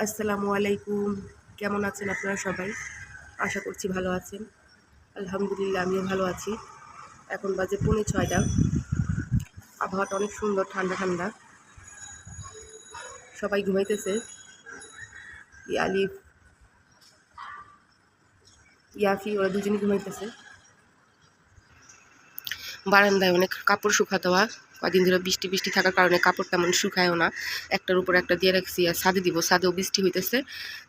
আসসালামু আলাইকুম। কেমন আছেন আপনারা সবাই? আশা করছি ভালো আছেন। আলহামদুলিল্লাহ আমিও ভালো আছি। এখন বাজে 6:45। আবহাওয়াটা অনেক সুন্দর, ঠান্ডা ঠান্ডা। সবাই ঘুমাইতেছে। আলিফ, ইয়াফি ওরা দুজনই ঘুমাইতেছে। বারান্দায় অনেক কাপড় শুকাতে হওয়া। কদিন ধরে বৃষ্টি বৃষ্টি থাকার কারণে কাপড় তেমন শুকায়ও না। একটার উপর একটা দিয়ে রাখছি, আর ছাদে দিব। ছাদেও বৃষ্টি হইতেছে,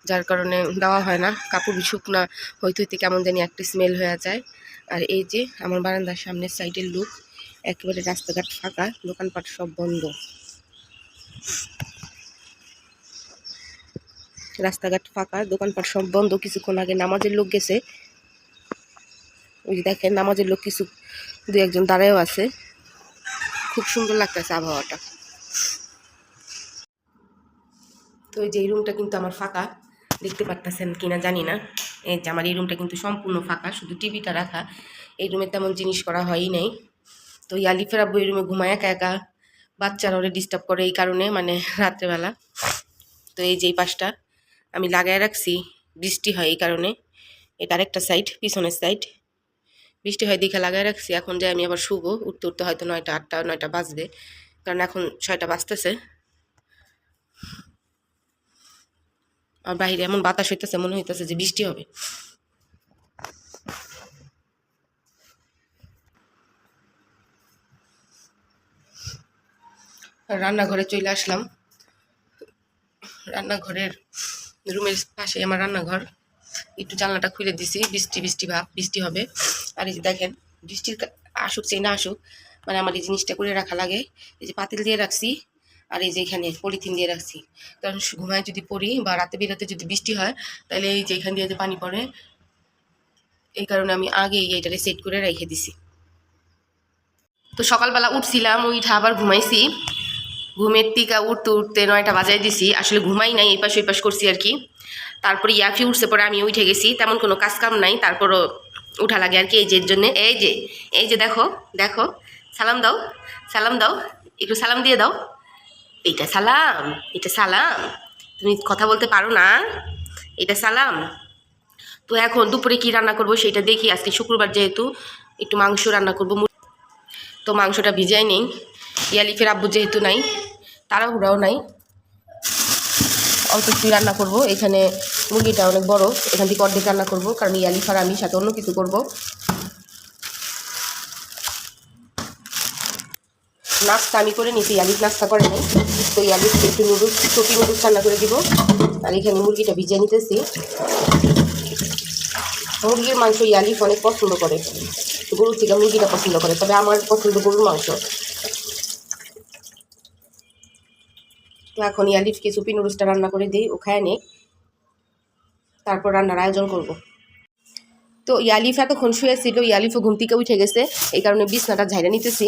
যার কারণে দেওয়া হয় না। কাপড় শুকনা হইতে হইতে কেমন জানি একটা স্মেল হয়ে যায়। আর এই যে আমার বারান্দার সামনের সাইডের লুক, একেবারে রাস্তাঘাট ফাঁকা, দোকানপাট সব বন্ধ। রাস্তাঘাট ফাঁকা, দোকানপাট সব বন্ধ। কিছুক্ষণ আগে নামাজের লোক গেছে, ওই যে দেখেন নামাজের লোক কিছু দু একজন দাঁড়ায়ও আছে। খুব সুন্দর লাগতেছে আবহাওয়াটা। তো এই যে এই রুমটা কিন্তু আমার ফাঁকা, দেখতে পারতেছেন কিনা জানি না। এই যে আমার এই রুমটা কিন্তু সম্পূর্ণ ফাঁকা, শুধু টিভিটা রাখা। এই রুমে তেমন জিনিস করা হয়ই নাই। তো ইয়ালিফের আব্বু এই রুমে ঘুমায় একা একা, বাচ্চারা ওরে ডিস্টার্ব করে এই কারণে, মানে রাত্রেবেলা। তো এই যে এই পাশটা আমি লাগায় রাখছি, বৃষ্টি হয় এই কারণে। এটা আরেকটা সাইড, পিছনের সাইড, বৃষ্টি হয় দেখে লাগায় রাখছি। এখন যে আমি আবার শুবো, উঠতে উঠতে হয়তো 9টা 8টা 9টা বাজবে, কারণ এখন 6টা বাজতেছে। আর বাইরে এমন বাতাস হইতেছে, মনে হইতেছে যে বৃষ্টি হবে। রান্নাঘরে চলে আসলাম। রান্নাঘরের রুমের পাশে আমার রান্নাঘর। একটু জানলাটা খুলে দিছি, বৃষ্টি বৃষ্টি ভাব, বৃষ্টি হবে। আর এই যে দেখেন, বৃষ্টির আসুক চাই না আসুক, মানে আমার এই জিনিসটা করে রাখা লাগে। এই যে পাতিল দিয়ে রাখছি, আর এই যে এখানে পলিথিন দিয়ে রাখছি। কারণ ঘুমায় যদি পড়ি বা রাতে বেরাতে যদি বৃষ্টি হয়, তাহলে এই যে এখান দিয়ে যে পানি পড়ে, এই কারণে আমি আগেই এইটারে সেট করে রেখে দিছি। তো সকালবেলা উঠছিলাম, উঠে আবার ঘুমাইছি। ঘুমের টিকা উঠতে উঠতে 9টা বাজায় দিছি। আসলে ঘুমাই নাই, এই পাশ ওই পাশ করছি আর কি। তারপরে ইয়াফি উঠছে, পরে আমি উঠে গেছি। তেমন কোনো কাজ কাম নাই, তারপরও উঠা লাগে আর কি। এই যে এর জন্যে, এই যে দেখো দেখো, সালাম দাও, সালাম দাও, একটু সালাম দিয়ে দাও। এইটা সালাম, এটা সালাম। তুমি কথা বলতে পারো না, এটা সালাম। তো এখন দুপুরে কি রান্না করব সেটা দেখি। আজকে শুক্রবার যেহেতু একটু মাংস রান্না করব। তো মাংসটা ভিজাই নেই। ইয়ালিফের আব্বু যেহেতু নাই, তাড়াহুড়াও নাই, অল্প একটু রান্না করব। এখানে মুরগিটা অনেক বড়, এখান থেকে অর্ধেক রান্না করব, কারণ ইয়ালিফার আমি সাথে অন্য কিছু করব। নাস্তা আমি করে নিচ্ছি, ইয়ালিফ নাস্তা করে নেই। তো ইয়ালিফকে একটু নুডলস, চপি নুডলস রান্না করে দিব। আর এখানে মুরগিটা ভিজিয়ে নিতেছি। মুরগির মাংস ইয়ালিফ অনেক পছন্দ করে, গরুর থেকে মুরগিটা পছন্দ করে, তবে আমার পছন্দ গরুর মাংস। তো এখন ইয়ালিফকে চপি নুডলসটা রান্না করে দিই, ও খায় নে, তারপর রান্নার আয়োজন করব। তো ইয়ালিফ এতক্ষণ শুয়েছিল, ইয়ালিফও ঘুম থেকে উঠে গেছে, এই কারণে বিছনাটা ঝাড়ে নিতেছি।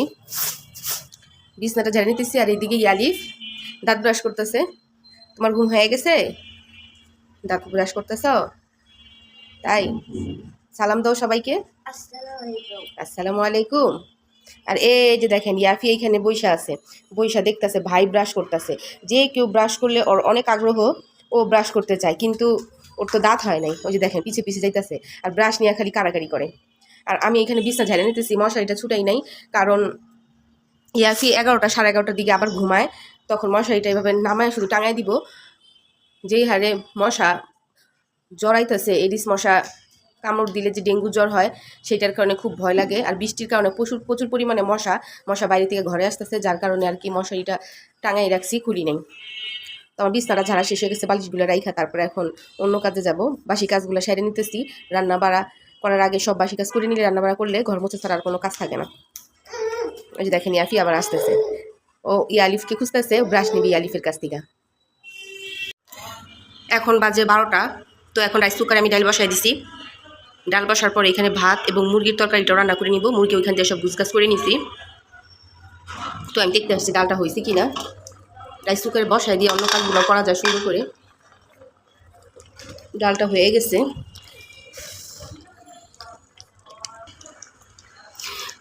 আর এইদিকে ইয়ালিফ দাঁত ব্রাশ করতেছে। তোমার ঘুম হয়ে গেছে, দাঁত ব্রাশ করতেছ? তাই সালাম দাও সবাইকে, আসসালামু আলাইকুম। আর এই যে দেখেন ইয়াফি এইখানে বৈশা আছে, বৈশা দেখতেছে ভাই ব্রাশ করতেছে। যে কেউ ব্রাশ করলে ওর অনেক আগ্রহ, ও ব্রাশ করতে চায়, কিন্তু ওর তো দাঁত হয় নাই। ওই যে দেখেন পিছে পিছে যাইতেছে, আর ব্রাশ নিয়ে খালি কাড়াকাড়ি করে। আর আমি এখানে বিছনা ঝাড়ে নিতেছি, মশারিটা ছুটাই নাই, কারণ ইয়াফি 11টা 11:30টার দিকে আবার ঘুমায়। তখন মশারিটা এভাবে নামায় শুধু টাঙায় দিব। যেই হারে মশা জড়াইতেছে, এডিস মশা কামড় দিলে যে ডেঙ্গু জ্বর হয়, সেটার কারণে খুব ভয় লাগে। আর বৃষ্টির কারণে প্রচুর পরিমাণে মশা বাইরে থেকে ঘরে আসতেছে, যার কারণে আর কি মশারিটা টাঙাই রাখছি, খুলি নেই। তো আমার বিছনাটা ঝাড়া শেষ হয়ে গেছে, বালিশগুলো রাইখা তারপরে এখন অন্য কাজে যাব। বাসি কাজগুলো সেরে নিতেছি। রান্না বাড়া করার আগে সব বাসি কাজ করে নিলে, রান্না বাড়া করলে ঘর মুছে ছাড়া আর কোনো কাজ থাকে না। ওই যে দেখেন ইয়াফি আবার আসতেছে, ও ইয়ালিফকে খুঁজতেছে, ব্রাশ নিবি ইয়ালিফের কাছ থেকে। এখন বাজে 12টা। তো এখন রাইস কুকারে আমি ডাল বসাই দিছি। ডাল বসার পরে এখানে ভাত এবং মুরগির তরকারিটা রান্না করে নিব। মুরগি ওইখান থেকে সব গুছগাছ করে নিছি। তো আমি দেখতে আসছি ডালটা হয়েছে কিনা। রাইস কুকারে বসাই দিয়ে অন্য কাজগুলো করা যায় সুন্দর করে। ডালটা হয়ে গেছে।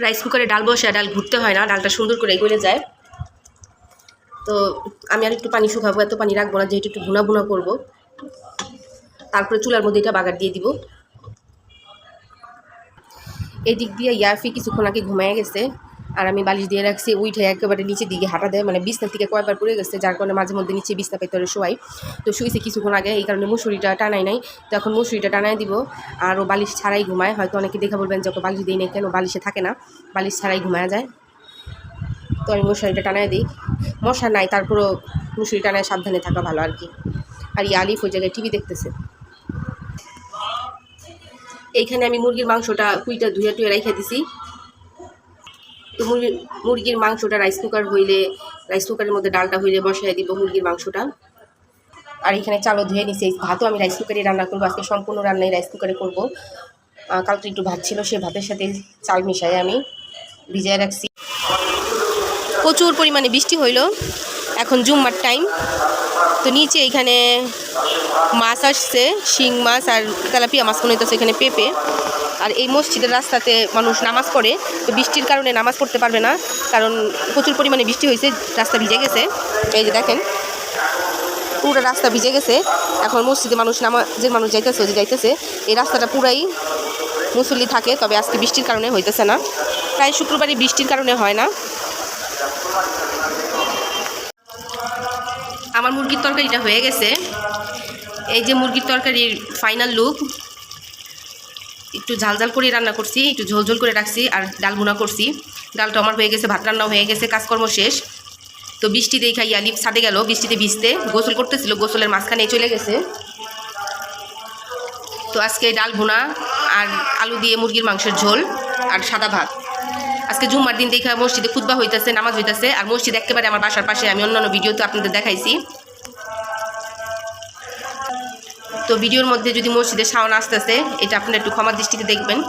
রাইস কুকারে ডাল বসায় ডাল ঘুরতে হয় না, ডালটা সুন্দর করে গলে যায়। তো আমি আর একটু পানি শুকাবো, এত পানি রাখবো না, যেহেতু একটু ভুনা ভুনা করবো। তারপরে চুলার মধ্যে এটা বাগার দিয়ে দিব। এদিক দিয়ে ইয়াফি কিছুক্ষণ আগে ঘুমায় গেছে, আর আমি বালিশ দিয়ে রাখছি। উঠে একেবারে নিচের দিকে হাঁটা দেয়, মানে বিছনার থেকে কয়েকবার পড়ে গেছে, যার কারণে মাঝে মধ্যে নিচে বিছনা পেতরে শোয়াই। তো শুয়েছে কিছুক্ষণ আগে, এই কারণে মুসুরিটা টানাই নাই। তো এখন মুসুরিটা টানাই দিব। আর ও বালিশ ছাড়াই ঘুমায়। হয়তো অনেকে দেখা বলবেন যে ওকে বালিশ দিই নাই কেন, বালিশে থাকে না, বালিশ ছাড়াই ঘুমায় যায়। তো আমি মশারিটা টানাই দিই। মশা নাই, তারপরও মুসুরি টানায় সাবধানে থাকা ভালো আর কি। আর আলিফ ওই জায়গায় টিভি দেখতেছে। এইখানে আমি মুরগির মাংসটা কুইটা ধুয়ে টুয়ে রেখে দিছি। তো মুরগির মাংসটা রাইস কুকার হইলে, রাইস কুকারের মধ্যে ডালটা হইলে বসাই দিব মুরগির মাংসটা। আর এখানে চালও ধুয়ে নিছি। ভাতও আমি রাইস কুকারে রান্না করবো আজকে, সম্পূর্ণ রান্নাই রাইস কুকারে করবো। কালকে একটু ভাত ছিল, সে ভাতের সাথে চাল মিশাই আমি ভিজিয়ে রাখছি। প্রচুর পরিমাণে বৃষ্টি হইল, এখন জুম্মার টাইম। তো নিচে এখানে মাছ আসছে, শিং মাছ আর তেলাপিয়া মাছ মনে হইতেছে, এখানে পেঁপে। আর এই মসজিদের রাস্তাতে মানুষ নামাজ পড়ে, তো বৃষ্টির কারণে নামাজ পড়তে পারবে না, কারণ প্রচুর পরিমাণে বৃষ্টি হয়েছে, রাস্তা ভিজে গেছে। এই যে দেখেন পুরো রাস্তা ভিজে গেছে। এখন মসজিদে নামাজের মানুষ যাইতেছে, এই রাস্তাটা পুরাই মুসল্লি থাকে, তবে আজকে বৃষ্টির কারণে হইতেছে না, প্রায় শুক্রবারই বৃষ্টির কারণে হয় না। আমার মুরগির তরকারিটা হয়ে গেছে। এই যে মুরগির তরকারির ফাইনাল লুক। একটু ঝাল ঝাল করে রান্না করছি, একটু ঝোল ঝোল করে রাখছি, আর ডাল ভুনা করছি। ডালটা আমার হয়ে গেছে, ভাত রান্নাও হয়ে গেছে, কাজকর্ম শেষ। তো বৃষ্টি দেখাই আলিফ ছাদে গেল বৃষ্টিতে ভিজতে, গোসল করতেছিল, গোসলের মাঝখানে চলে গেছে। তো আজকে ডাল ভুনা আর আলু দিয়ে মুরগির মাংসের ঝোল আর সাদা ভাত। আজকে জুম্মার দিন দেখা মসজিদে খুতবা হইতেছে, নামাজ হইতেছে, আর মসজিদ একেবারে আমার বাসার পাশে, আমি অন্যান্য ভিডিওতে আপনাদের দেখাইছি। তো ভিডিওর মধ্যে যদি মসজিদের সাউন্ড আসতেছে, এটা আপনারা একটু ক্ষমার দৃষ্টিতে দেখবেন।